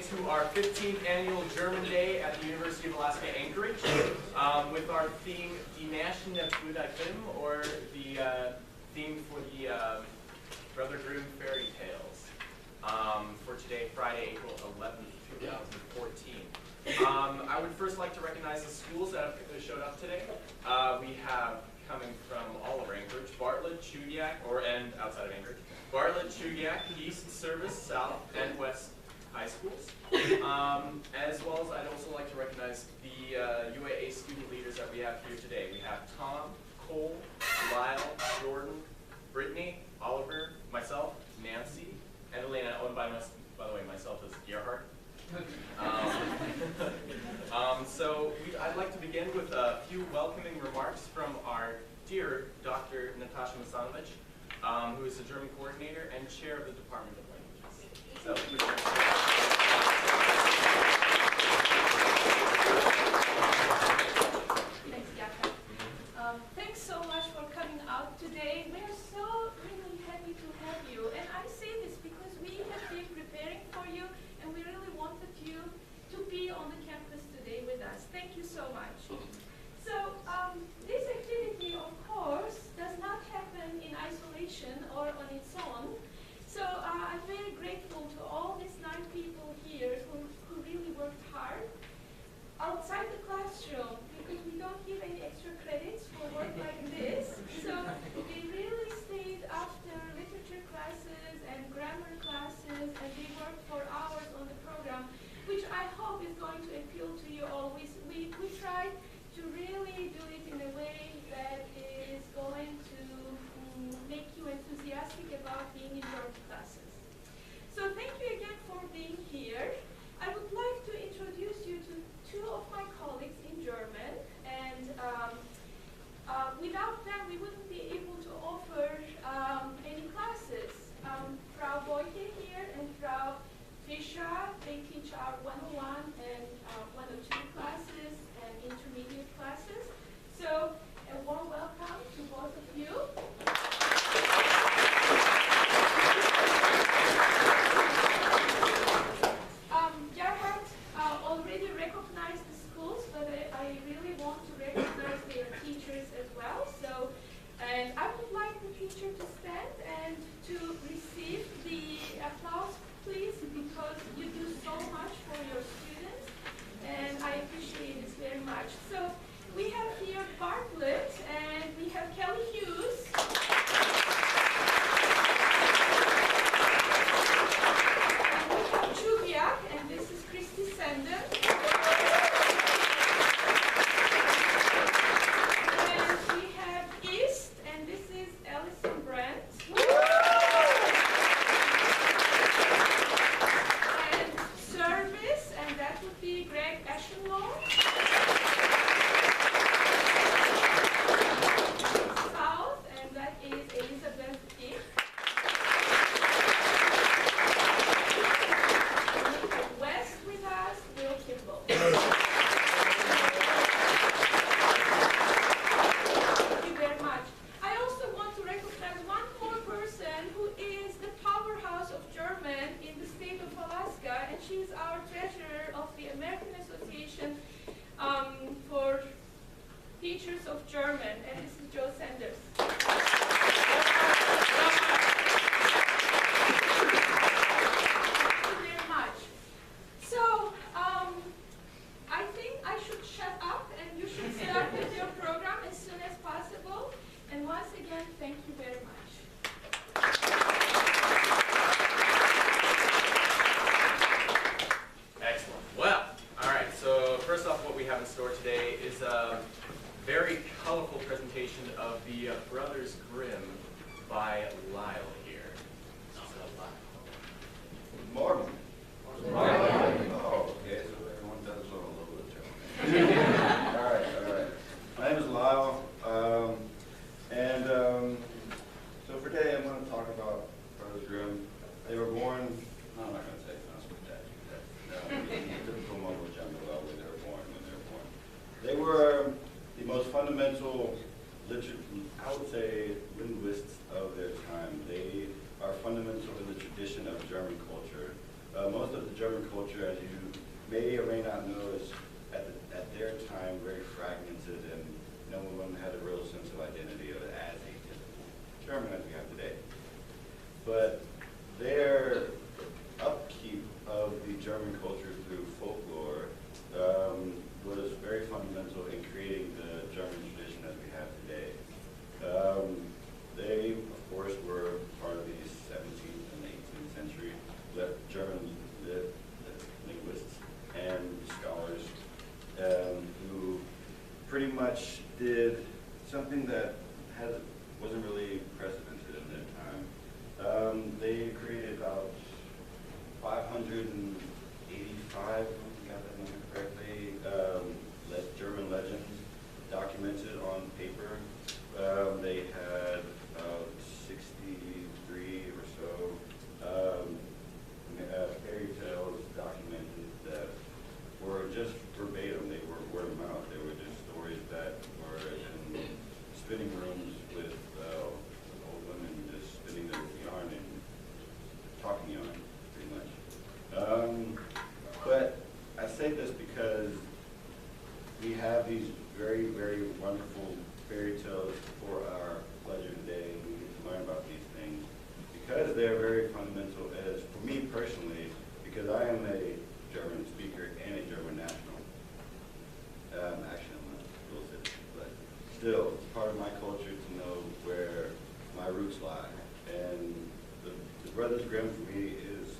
to our 15th annual German Day at the University of Alaska Anchorage with our theme, Die Märchen der Brüder Grimm, or the theme for the Brother Grimm fairy tales for today, Friday, April 11th, 2014. I would first like to recognize the schools that have showed up today. We have, coming from all over Anchorage, Bartlett, Chudiak, and outside of Anchorage, Bartlett, Chudiak, East, Service, South, and West high schools. As well as I'd also like to recognize the UAA student leaders that we have here today. We have Tom, Cole, Lyle, Jordan, Brittany, Oliver, myself, Nancy, and Elena, owned by the way, myself is Gerhard. I'd like to begin with a few welcoming remarks from our dear Dr. Natasha Masanovich, who is the German coordinator and chair of the Department of Languages. So, thanks, Gerhard. Thanks so much for coming out today. We're so really happy to have you. And I say this because we have been preparing for you, and we really wanted you to be on the campus today with us. Thank you so much. So this activity, of course, does not happen in isolation or on its own. So I'm very grateful to all these 9 people here who really worked hard outside the classroom, because we don't give any extra credits for work like this. So they really stayed after literature classes and grammar classes, and they worked for hours on the program, which I hope is going to appeal to you all. We try to really do it in a way that is going to make you enthusiastic about being in your classes. So thank you again for being here. I would like to introduce you to 2 of my colleagues in German, and without them we wouldn't be able to offer any classes. Frau Boyke here and Frau Fischer, they teach our 101 and 102 classes and intermediate classes. So a warm welcome to both of you. Gerhard already recognized the schools, but I really want to recognize their teachers as well. So, and I would like the teacher to stand and to receive the applause, please, because you do so much for your students, and I appreciate this very much. So we have here Bartlett, and we have Kelly Hughes. And we have Chubiak, and this is Christy Senden. And we have East, and this is Alison Brandt. And Service, and that would be Greg Eschenlohr. South, and that is Elizabeth Dick. And we have West with us, Will Kimball. Thank you very much. I also want to recognize one more person who is the powerhouse of German in the state of Alaska, and she's our treasurer of the American Association for Teachers of German, and this is Joe Sanders. Thank you very much. So, I think I should shut up and you should start with your program as soon as possible. And once again, thank you very much. excellent. Well, all right, so first off, what we have in store today is a very colorful presentation of the Brothers Grimm by Lyle here. So, Lyle. Good morning. Morning. Oh, okay, so everyone does on a little bit too. All right. My name is Lyle, so for today I'm going to talk about Brothers Grimm. They were born, no, I'm not going to say it's not spectacular. Typical mumbo jumbo about when they were born, They were the most fundamental, I would say, linguists of their time. They are fundamental in the tradition of German culture. Most of the German culture, as you may or may not know, is at their time very fragmented, and no one had a real sense of identity as a typical German as we have today. But their upkeep of the German culture through folklore was very fundamental in creating the German tradition as we have today. They, of course, were part of the 17th and 18th century German linguists and scholars who pretty much did something that wasn't really precedented in their time. They created about 585, if I got that number correctly, German legends documented on paper. They had about 63 or so fairy tales documented that were just verbatim. They were word of mouth. They were just stories that were in spinning rooms with old women just spinning their yarn and talking yarn, pretty much. But I say this because we have these very, very wonderful fairy tales for our pleasure today, and we get to learn about these things because they're very fundamental. As for me personally, because I am a German speaker and a German national. Actually, I'm not real citizen, but still, it's part of my culture to know where my roots lie. And the Brothers Grimm for me is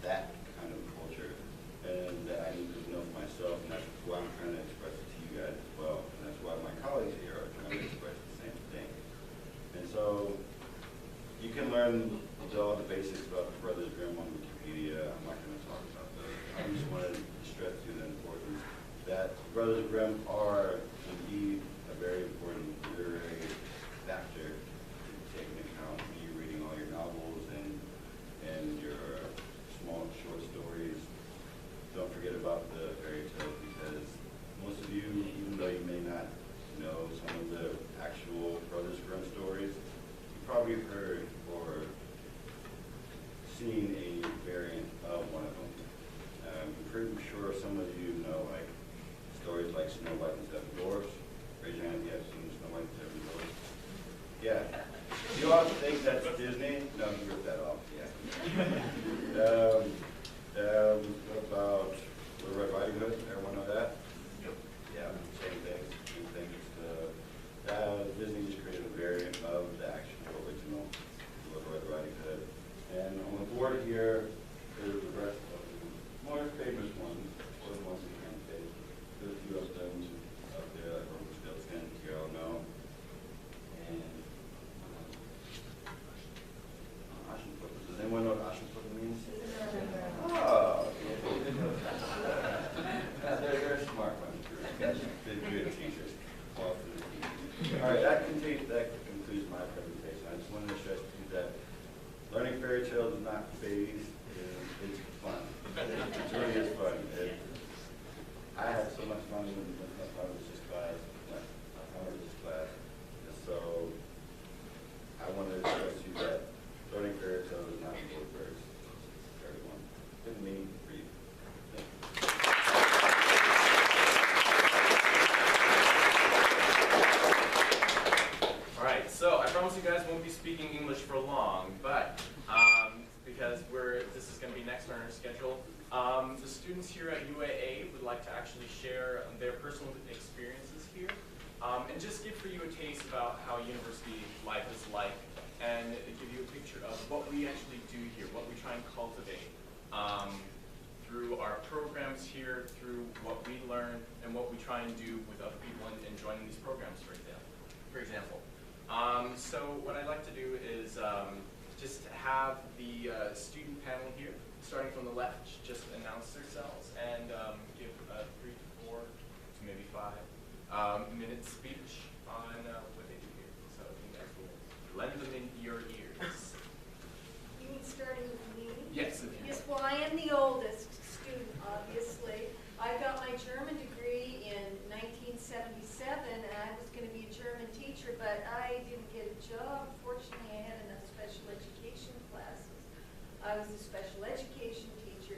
that kind of culture, and that I need to know for myself, and that's why I'm trying to express it to you guys as well. And that's why my colleagues here are trying to express the same thing. And so you can learn all the basics about the Brothers Grimm on Wikipedia. I'm not going to talk about those. I just wanted to stress to you the importance that the Brothers Grimm are indeed a very important literary factor to take into account when you're reading all your novels and your small short stories. Don't forget about the fairy tales, because most of you, even though you may not know some of the actual Brothers Grimm stories, you probably heard or seen a variant of one of them. I'm pretty sure some of you know like stories like Snow White and Seven Dwarfs. Raise your hand if you have seen Snow White and Seven Dwarfs. Yeah. You all think that's Disney? No, you ripped that off. Yeah. What about Little Red Riding Hood? Everyone know that? Yep. Yeah, same thing. Same thing. Disney just created a variant of the actual original Little Red Riding Hood. And on the board here is the rest of the more famous ones, or the ones we can't say. There's a few of them up there, like Rumpelstiltskin, you all know. And Aschenputtel. Does anyone know what Aschenputtel means? Oh, they're smart ones. They're good teachers. All right, that concludes my presentation. I just wanted to stress to you that learning fairy tales is not for babies. It's fun. It really is fun. I had so much fun when I was this class. And so I wanted to stress to you that learning fairy tales is not for birds. Everyone. Didn't mean for you. Thank you. All right, so I promise you guys won't be speaking English for long, but because this is going to be next on our schedule, the students here at UAA would like to actually share their personal experiences here, and just give for you a taste about how university life is like, and give you a picture of what we actually do here, what we try and cultivate through our programs here, through what we learn, and what we try and do with other people in joining these programs, for example. So what I'd like to do is just have the student panel here, starting from the left, just announce themselves and give a 3 to 4 to maybe 5-minute speech on what they do here. So you guys will lend them in your ears. You mean starting with me? Yes, if you Yes, well, I am the oldest student, obviously. I got my German degree in 1977, and I was going to be a German teacher, but I didn't get a job. Fortunately, I had enough special education classes. I was a special education teacher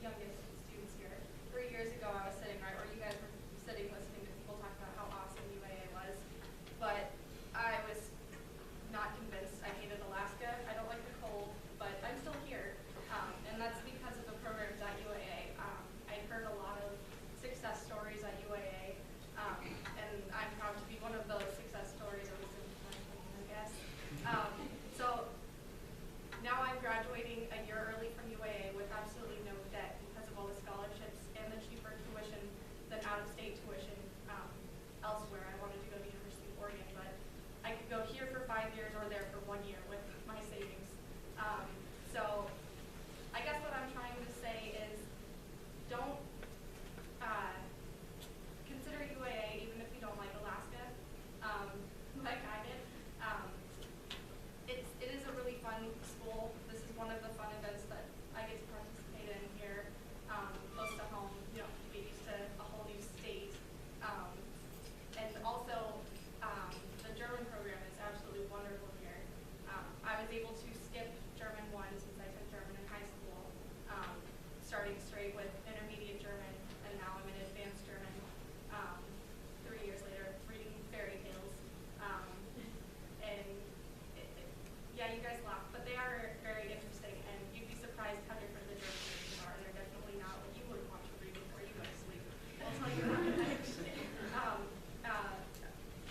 youngest students here. 3 years ago, I was sitting right where you guys were sitting, listening to people talk about how awesome UAA was, but I was not convinced. I hated Alaska. I don't like the cold, but I'm still here, and that's because of the programs at UAA. I heard a lot of success stories at UAA, and I'm proud to be one of those success stories, at least in my opinion, I guess. So now I'm graduating a year early from UAA with absolutely no debt because of all the scholarships and the cheaper tuition than out-of-state tuition elsewhere. I wanted to go to the University of Oregon, but I could go here for 5 years or there for 1 year with my savings. So I guess what I'm trying to say is don't consider UAA even if you don't like Alaska, like I did. It is a really fun school. This is one of the fun events that I get to participate in here, close to home. You don't have to get used to a whole new state. And also, the German program is absolutely wonderful here. I was able to skip German 1 since I took German in high school, starting straight with intermediate German, and now I'm in advanced German 3 years later, reading fairy tales. And yeah, you guys laugh, but they are very interesting, and you'd be surprised how different the German versions are, and they're definitely not what you would want to read before you go to sleep. I'll tell you that.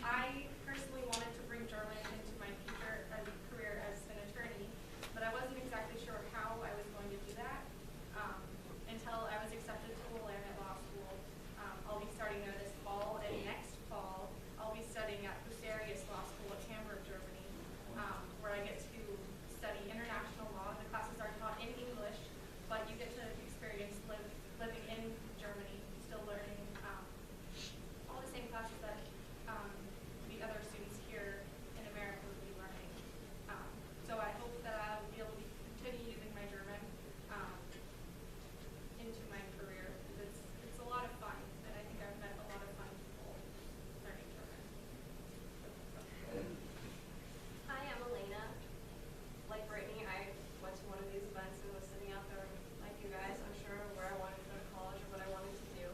I personally wanted to bring German into my future career as an attorney, but I wasn't exactly sure how I was going to do that until I was accepted to Willamette Law School. I'll be starting there this fall, and next fall I'll be studying at Fusarius Law School at Hamburg, Germany, where I get to study international law. The classes are taught in English, but you get to experience living in Germany, still learning all the same classes that the other students here in America would be learning. So I hope that I'll be able to continue using my German into my career, because it's a lot of fun, and I think I've met a lot of fun people learning German. Hi, I'm Elena. Like Brittany, I went to one of these events and was sitting out there like you guys, unsure of where I wanted to go to college or what I wanted to do.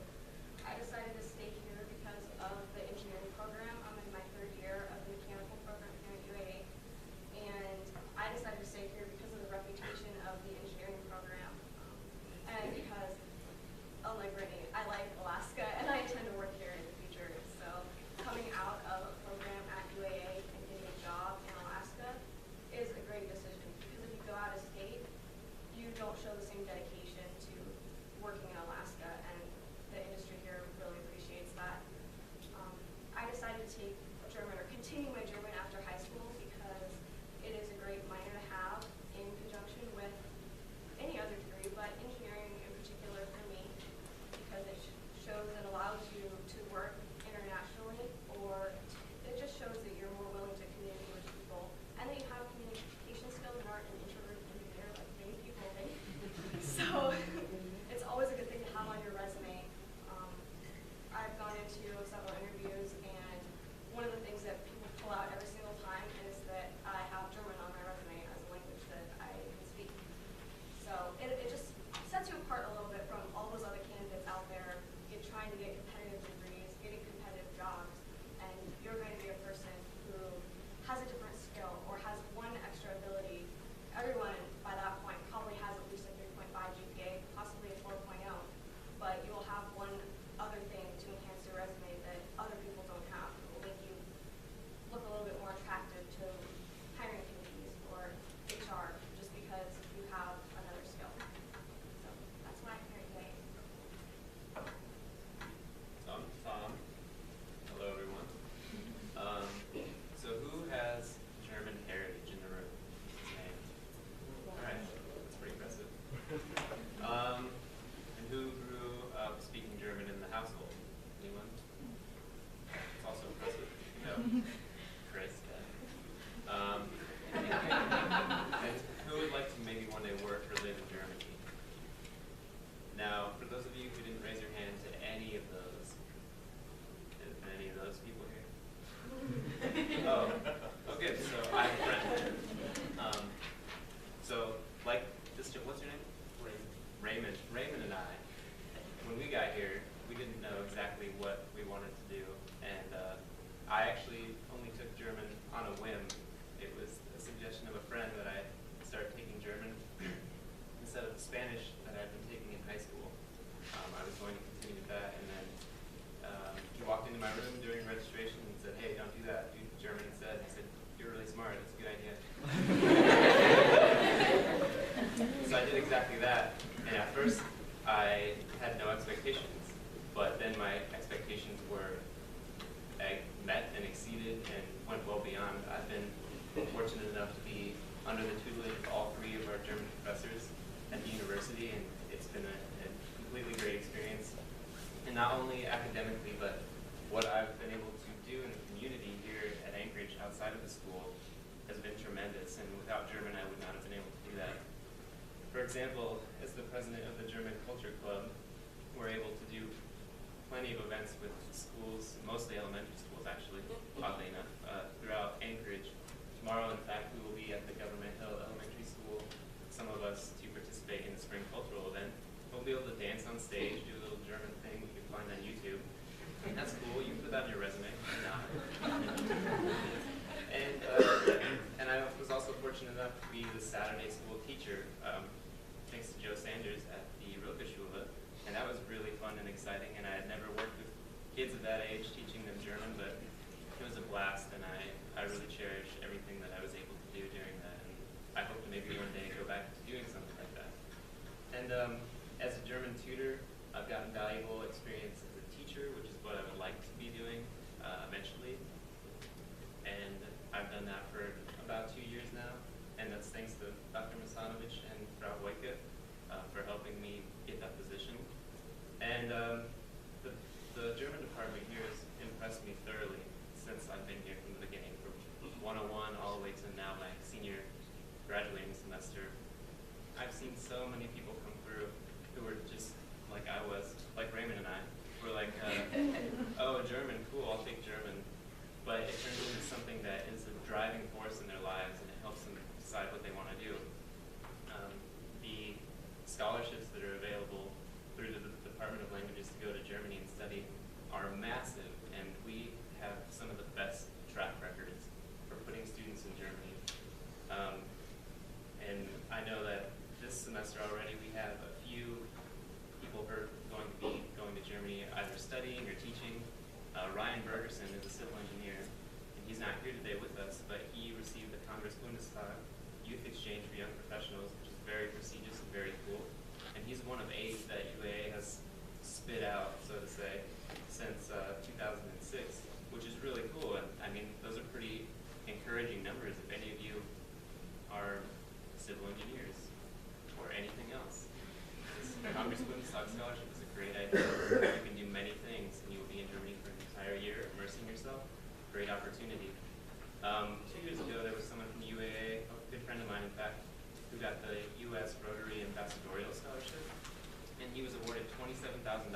I decided to stay here because of the engineering program. I'm in my 3rd year of the mechanical program here at UAA, and I decided to stay here because of the reputation of the engineering program, and because, unlike Brittany, I like Alaska and I intend to work here in the future. So coming out of a program at UAA and getting a job in Alaska is a great decision, because if you go out of state, you don't show the same dedication to working in Alaska, and the industry here really appreciates that. I decided to take German, or continue my German after high school, because it is a great minor to have in conjunction with any other degree, but engineering in particular for me, because it shows and allows you to work internationally, or it just shows that you're more willing to communicate with people, and that you have communication skills and aren't an introvert engineer like many people think. So it's always a good thing to have on your resume. I've gone into several interviews, and one of the things that people pull out every single time is that I have German on my resume as a language that I can speak. So it just sets you apart a little bit from all those other candidates out there trying to get competitive degrees, getting competitive jobs, and you're going to be a person who has a different skill or has one extra ability. Everyone by that point probably has at least a 3.5 GPA, possibly a 4.0, but you will have one other thing to enhance your resume that other people don't have. It will make you look a little bit more attractive to hiring committees or HR, just because you have another skill. So that's why I'm here today. So I'm Tom. Hello, everyone. So who has got here, we didn't know exactly what we wanted to do, and I actually only took German on a whim. It was a suggestion of a friend that I start taking German instead of Spanish that I'd been taking in high school. I was going to continue with that, and then he walked into my room during registration and said, "Hey, don't do that. Do German instead." I said, "You're really smart. That's a good idea." So I did exactly that, and at first I had no expectations, but then my expectations were met and exceeded and went well beyond. I've been fortunate enough to be under the tutelage of all 3 of our German professors at the university, and it's been a completely great experience. And not only academically, but what I've been able to do in the community here at Anchorage outside of the school has been tremendous, and without German I would not have been able to do that. For example, as the president of the German Culture Club, we're able to do plenty of events with schools, mostly elementary schools actually, oddly enough, throughout Anchorage. Tomorrow, in fact, we will be at the Government Hill Elementary School, some of us to participate in the spring cultural event. We'll be able to dance on stage, do a little German thing you can find on YouTube. That's cool, you can put that on your resume. And I was also fortunate enough to be the Saturday school teacher, thanks to Joe Sanders at the Rilke-Schule. And that was really fun and exciting, and I had never worked with kids of that age teaching them German, but it was a blast, and I really cherish everything that I was able to do during that, and I hope to maybe one day go back to doing something like that. And as a German tutor, I've gotten valuable experience as a teacher, which is what I would like to be doing eventually, and I've done that for about 2 years now, and that's thanks to Dr. Masanovich and Frau Wojcik for helping me get that position. And the German department here has impressed me thoroughly since I've been here from the beginning, from 101 all the way to now my senior graduating semester. I've seen so many people come through who were just like I was, like Raymond and I. We're like, oh, German, cool, I'll take German. But it turns into something that is a driving force in their lives, and it helps them decide what they want to do. The scholarships that are available through the Department of Languages to go to Germany and study are massive, and we have some of the best track records for putting students in Germany. And I know that this semester already we have a few people who are going to be going to Germany either studying or teaching. Ryan Bergerson is a civil engineer, and he's not here today with us, but he received the Congress Bundestag Youth Exchange for Young Professionals, which is very prestigious and very cool. And he's one of 8 that UAA has spit out, so to say, since 2006, which is really cool. And I mean, those are pretty encouraging numbers if any of you are civil engineers or anything else. This Congress Bundestag Scholarship is a great idea. You can do many things, and you will be in Germany for an entire year, immersing yourself. Great opportunity. 2 years ago, there was someone from UAA, a good friend of mine, in fact, who got the U.S. Rotary Ambassadorial Scholarship, and he was awarded $27,000